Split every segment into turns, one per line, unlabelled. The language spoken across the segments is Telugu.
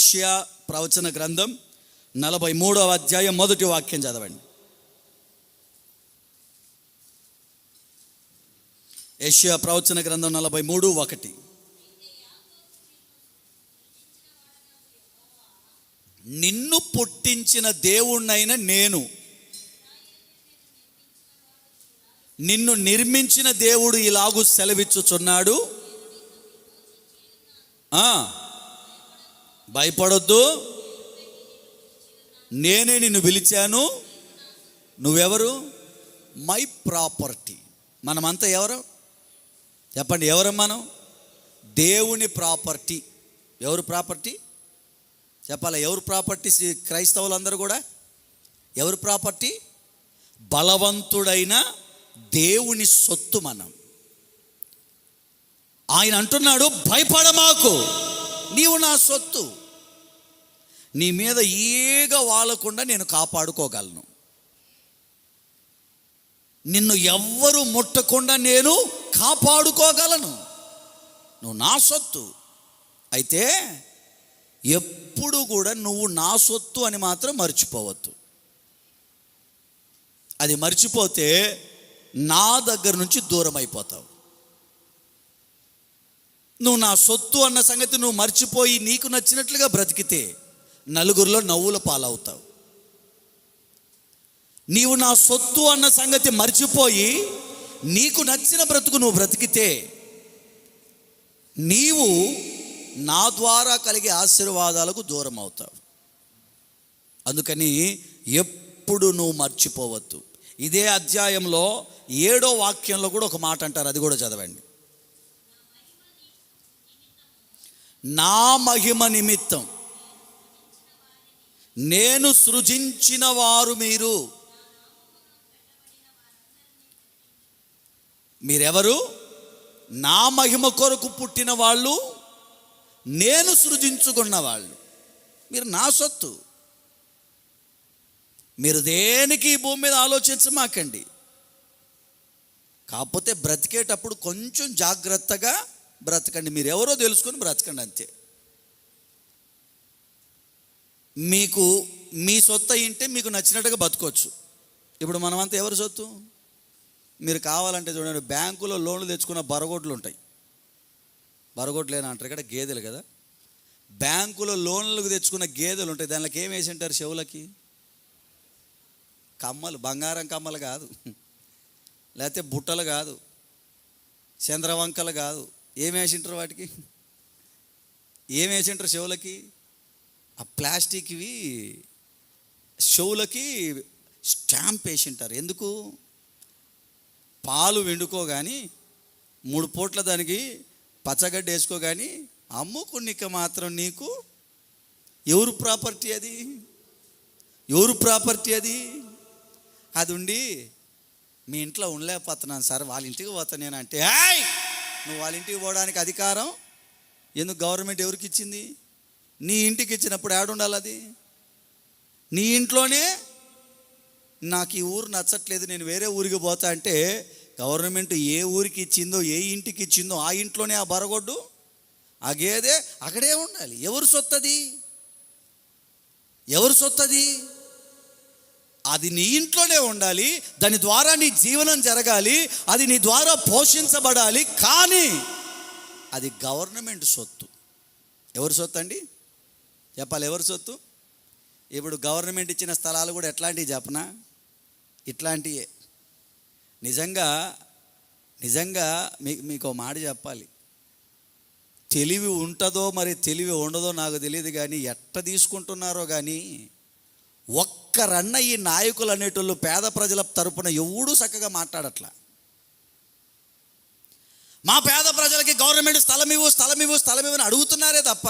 యెషయా ప్రవచన గ్రంథం 43వ అధ్యాయం మొదటి వాక్యం చదవండి. యెషయా ప్రవచన గ్రంథం 43:1. నిన్ను పుట్టించిన దేవుణ్ణైన నేను, నిన్ను నిర్మించిన దేవుడు ఇలాగూ సెలవిచ్చుచున్నాడు, భయపడొద్దు, నేనే నిన్ను పిలిచాను, నువ్వెవరు? My property. మనమంతా ఎవరు చెప్పండి? ఎవరు మనం? దేవుని ప్రాపర్టీ. ఎవరు ప్రాపర్టీ చెప్పాలి? ఎవరు ప్రాపర్టీ? క్రైస్తవులందరూ కూడా ఎవరు ప్రాపర్టీ? బలవంతుడైన దేవుని సొత్తు మనం. ఆయన అంటున్నాడు, భయపడమాకు, నీవు నా సొత్తు, నీ మీద ఈగ వాలకుండా నేను కాపాడుకోగలను, నిన్ను ఎవ్వరు ముట్టకుండా నేను కాపాడుకోగలను, నువ్వు నా సొత్తు. అయితే ఎప్పుడు కూడా నువ్వు నా సొత్తు అని మాత్రం మర్చిపోవద్దు. అది మర్చిపోతే నా దగ్గర నుంచి దూరం అయిపోతావు. నువ్వు నా సొత్తు అన్న సంగతి నువ్వు మర్చిపోయి నీకు నచ్చినట్లుగా బ్రతికితే నలుగురిలో నవ్వుల పాలవుతావు. నీవు నా సొత్తు అన్న సంగతి మర్చిపోయి నీకు నచ్చిన బ్రతుకు నువ్వు బ్రతికితే నీవు నా ద్వారా కలిగే ఆశీర్వాదాలకు దూరం అవుతావు. అందుకని ఎప్పుడు నువ్వు మర్చిపోవద్దు. ఇదే అధ్యాయంలో 7వ వాక్యంలో కూడా ఒక మాట అంటారు, అది కూడా చదవండి. నా మహిమ నిమిత్తం నేను సృజించిన వారు మీరెవరు? నా మహిమ కొరకు పుట్టిన వాళ్ళు, నేను సృజించుకున్న వాళ్ళు, మీరు నా సొత్తు. మీరు దేనికి ఈ భూమి మీద ఆలోచించమాకండి. కాకపోతే బ్రతికేటప్పుడు కొంచెం జాగ్రత్తగా బ్రతకండి. మీరు ఎవరో తెలుసుకొని బ్రతకండి, అంతే. మీకు మీ సొత్తు అయింటే మీకు నచ్చినట్టుగా బతకొచ్చు. ఇప్పుడు మనమంతా ఎవరి సొత్తు? మీరు కావాలంటే చూడండి, బ్యాంకులో లోన్లు తెచ్చుకున్న బరగొడ్లు ఉంటాయి. బరగొడ్లేనా అంటారు ఇక్కడ, గేదెలు కదా. బ్యాంకులో లోన్లకు తెచ్చుకున్న గేదెలు ఉంటాయి. దానిలోకి ఏం వేసి ఉంటారు? చెవులకి కమ్మలు, బంగారం కమ్మలు కాదు, లేకపోతే బుట్టలు కాదు, చంద్రవంకలు కాదు. ఏం వేసింటారు వాటికి? ఏం వేసింటారు చెవులకి? ఆ ప్లాస్టిక్వి చెవులకి స్టాంప్ వేసింటారు. ఎందుకు? పాలు వెండుకోగాని 3 పూట్ల దానికి పచ్చగడ్డ వేసుకోగాని అమ్ముకునిక మాత్రం నీకు ఎవరు ప్రాపర్టీ? అది ఎవరు ప్రాపర్టీ? అది ఉండి మీ ఇంట్లో ఉండలేకపోతున్నాను సార్, వాళ్ళ ఇంటికి పోతాను నేను అంటే, నువ్వు వాళ్ళ ఇంటికి పోవడానికి అధికారం ఎందుకు గవర్నమెంట్ ఎవరికి ఇచ్చింది? నీ ఇంటికి ఇచ్చినప్పుడు ఏడుండాలి అది? నీ ఇంట్లోనే నాకు ఈ ఊరు నచ్చట్లేదు, నేను వేరే ఊరికి పోతా అంటే గవర్నమెంట్ ఏ ఊరికి ఇచ్చిందో, ఏ ఇంటికి ఇచ్చిందో ఆ ఇంట్లోనే ఆ బరగొడ్డు, ఆ గేదె అక్కడే ఉండాలి. ఎవరు సొత్తది? ఎవరు సొత్తది? అది నీ ఇంట్లోనే ఉండాలి. దాని ద్వారా నీ జీవనం జరగాలి, అది నీ ద్వారా పోషించబడాలి. కానీ అది గవర్నమెంట్ సొత్తు. ఎవరి సొత్తు అండి? చెప్పాలి, ఎవరి సొత్తు? ఇప్పుడు గవర్నమెంట్ ఇచ్చిన స్థలాలు కూడా ఎట్లాంటివి చెప్పనా? ఇట్లాంటివే. నిజంగా మీకు ఒక మాట చెప్పాలి. తెలివి ఉంటుందో మరి తెలివి ఉండదో నాకు తెలియదు, కానీ ఎట్ట తీసుకుంటున్నారో కానీ ఒక్కరన్న ఈ నాయకులు అనేటోళ్ళు పేద ప్రజల తరపున ఎవడూ చక్కగా మాట్లాడట్లా. మా పేద ప్రజలకి గవర్నమెంట్ స్థలం ఇవ్వు అని అడుగుతున్నారే తప్ప,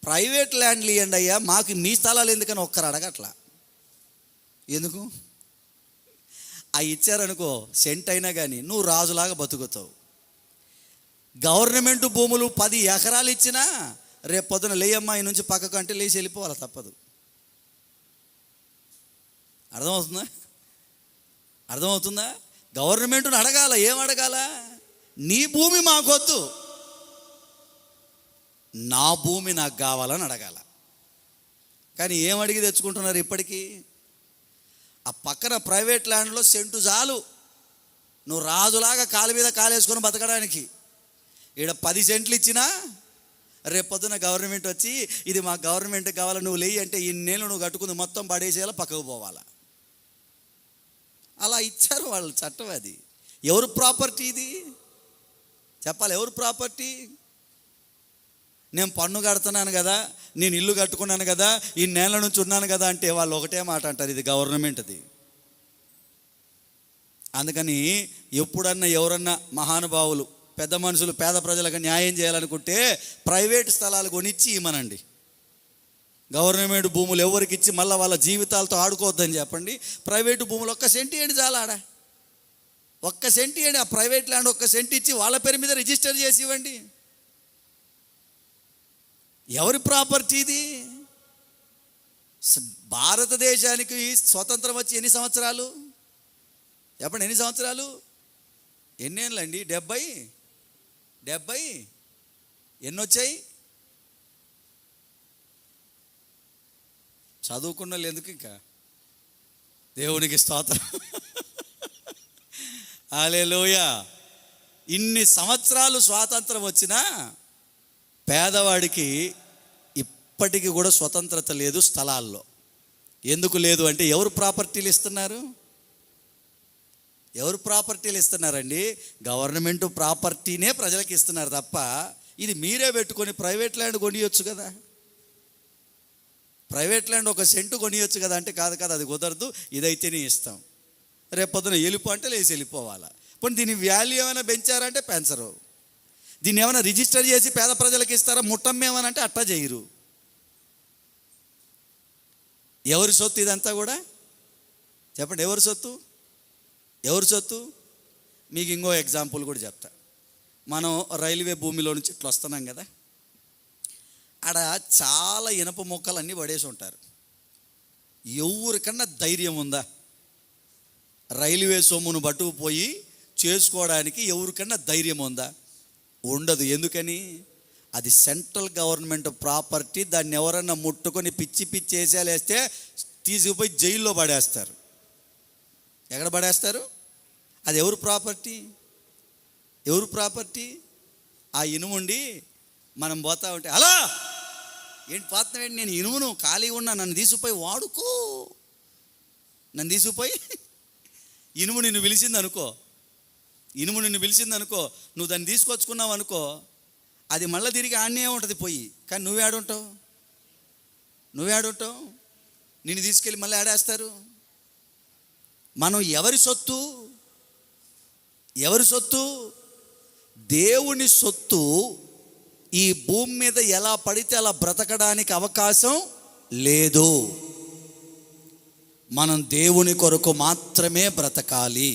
ప్రైవేట్ ల్యాండ్లు ఇవ్వండి అయ్యా, మాకు మీ స్థలాలు ఎందుకని ఒక్కరు అడగట్లా. ఎందుకు? ఆ ఇచ్చారనుకో, సెంట్ అయినా కానీ నువ్వు రాజులాగా బతుకుతావు. గవర్నమెంట్ భూములు 10 ఎకరాలు ఇచ్చినా రేపు పొద్దున లేయమ్మాయి నుంచి పక్కకు అంటే లేచి వెళ్ళిపోవాలి, తప్పదు. అర్థమవుతుందా? గవర్నమెంట్ను అడగాల. ఏం అడగాల? నీ భూమి మాకొద్దు, నా భూమి నాకు కావాలని అడగాల. కానీ ఏం అడిగి తెచ్చుకుంటున్నారు ఇప్పటికీ? ఆ పక్కన ప్రైవేట్ ల్యాండ్లో సెంటు చాలు నువ్వు రాజులాగా కాలు మీద కాలేసుకొని బతకడానికి. ఈడ 10 సెంట్లు ఇచ్చినా రేపొద్దున గవర్నమెంట్ వచ్చి ఇది మా గవర్నమెంట్కి కావాలి నువ్వు లేయి అంటే ఇన్నేళ్ళు నువ్వు కట్టుకుంది మొత్తం పడేసేలా పక్కకు పోవాలా. అలా ఇచ్చారు వాళ్ళు చట్టం. అది ఎవరు ప్రాపర్టీ? ఇది చెప్పాలి, ఎవరు ప్రాపర్టీ? నేను పన్ను కడుతున్నాను కదా, నేను ఇల్లు కట్టుకున్నాను కదా, ఈ నేల నుంచి ఉన్నాను కదా అంటే వాళ్ళు ఒకటే మాట అంటారు, ఇది గవర్నమెంట్ది. అందుకని ఎప్పుడన్నా ఎవరన్నా మహానుభావులు పెద్ద మనుషులు పేద ప్రజలకు న్యాయం చేయాలనుకుంటే ప్రైవేట్ స్థలాలు కొనిచ్చి ఇవ్వమనండి. గవర్నమెంట్ భూములు ఎవరికి ఇచ్చి మళ్ళీ వాళ్ళ జీవితాలతో ఆడుకోవద్దని చెప్పండి. ప్రైవేటు భూములు 1 సెంటు ఇవ్వండి చాలా. ఆడ 1 సెంటు ఇవ్వండి. ఆ ప్రైవేట్ ల్యాండ్ 1 సెంటు ఇచ్చి వాళ్ళ పేరు మీద రిజిస్టర్ చేసి ఇవ్వండి. ఎవరి ప్రాపర్టీ ఇది? భారతదేశానికి స్వతంత్రం వచ్చి ఎన్ని సంవత్సరాలు చెప్పండి? ఎన్ని సంవత్సరాలు? ఎన్నేళ్ళండి? 70 ఎన్ని వచ్చాయి? చదువుకున్న వాళ్ళు ఎందుకు ఇంకా? దేవునికి స్తోత్రం. హల్లెలూయా. ఇన్ని సంవత్సరాలు స్వాతంత్రం వచ్చినా పేదవాడికి ఇప్పటికీ కూడా స్వతంత్రత లేదు స్థలాల్లో. ఎందుకు లేదు అంటే ఎవరు ప్రాపర్టీలు ఇస్తున్నారు? ఎవరు ప్రాపర్టీలు ఇస్తున్నారండి? గవర్నమెంట్ ప్రాపర్టీనే ప్రజలకు ఇస్తున్నారు తప్ప ఇది మీరే పెట్టుకొని ప్రైవేట్ ల్యాండ్ కొనియొచ్చు కదా, ప్రైవేట్ ల్యాండ్ 1 సెంటు కొనియొచ్చు కదా అంటే కాదు కదా, అది కుదరదు, ఇదైతేనే ఇస్తాం. రేపొద్దున వెళ్ళిపో అంటే లేచి వెళ్ళిపోవాలా. పోనీ దీని వాల్యూ ఏమైనా పెంచారంటే పెంచరు. దీన్ని ఏమైనా రిజిస్టర్ చేసి పేద ప్రజలకు ఇస్తారా? ముట్టమ్మేమనంటే అట్టా చేయరు. ఎవరి సొత్తు ఇదంతా కూడా? చెప్పండి, ఎవరి సొత్తు? ఎవరి సొత్తు? మీకు ఇంకో ఎగ్జాంపుల్ కూడా చెప్తా. మనం రైల్వే భూమిలో నుంచి ఇట్లా వస్తున్నాం కదా, ఆడ చాలా ఇనప మొక్కలు అన్నీ పడేసి ఉంటారు. ఎవరికన్నా ధైర్యం ఉందా రైల్వే సొమ్మును పట్టుకుపోయి చేసుకోవడానికి? ఎవరికన్నా ధైర్యం ఉందా? ఉండదు. ఎందుకని? అది సెంట్రల్ గవర్నమెంట్ ప్రాపర్టీ. దాన్ని ఎవరన్నా ముట్టుకొని పిచ్చి వేసేస్తే తీసుకుపోయి జైల్లో పడేస్తారు. ఎక్కడ పడేస్తారు? అది ఎవరు ప్రాపర్టీ? ఎవరు ప్రాపర్టీ? ఆ ఇనుముండి మనం పోతా ఉంటే అలా ఏంటి పోతున్నావేంటి, నేను ఇనుమును ఖాళీ ఉన్నా, నన్ను తీసుకుపోయి వాడుకో, నన్ను తీసుకుపోయి. ఇనుము నిన్ను పిలిచింది అనుకో, ఇనుము నిన్ను పిలిచింది అనుకో, నువ్వు దాన్ని తీసుకొచ్చుకున్నావు అనుకో, అది మళ్ళీ తిరిగి ఆడనే ఉంటుంది పోయి. కానీ నువ్వేడుంటావు? నిన్ను తీసుకెళ్ళి మళ్ళీ ఆడేస్తారు. మనం ఎవరి సొత్తు? ఎవరి సొత్తు? దేవుని సొత్తు. ఈ భూమి మీద ఎలా పడితే అలా బ్రతకడానికి అవకాశం లేదు. మనం దేవుని కొరకు మాత్రమే బ్రతకాలి.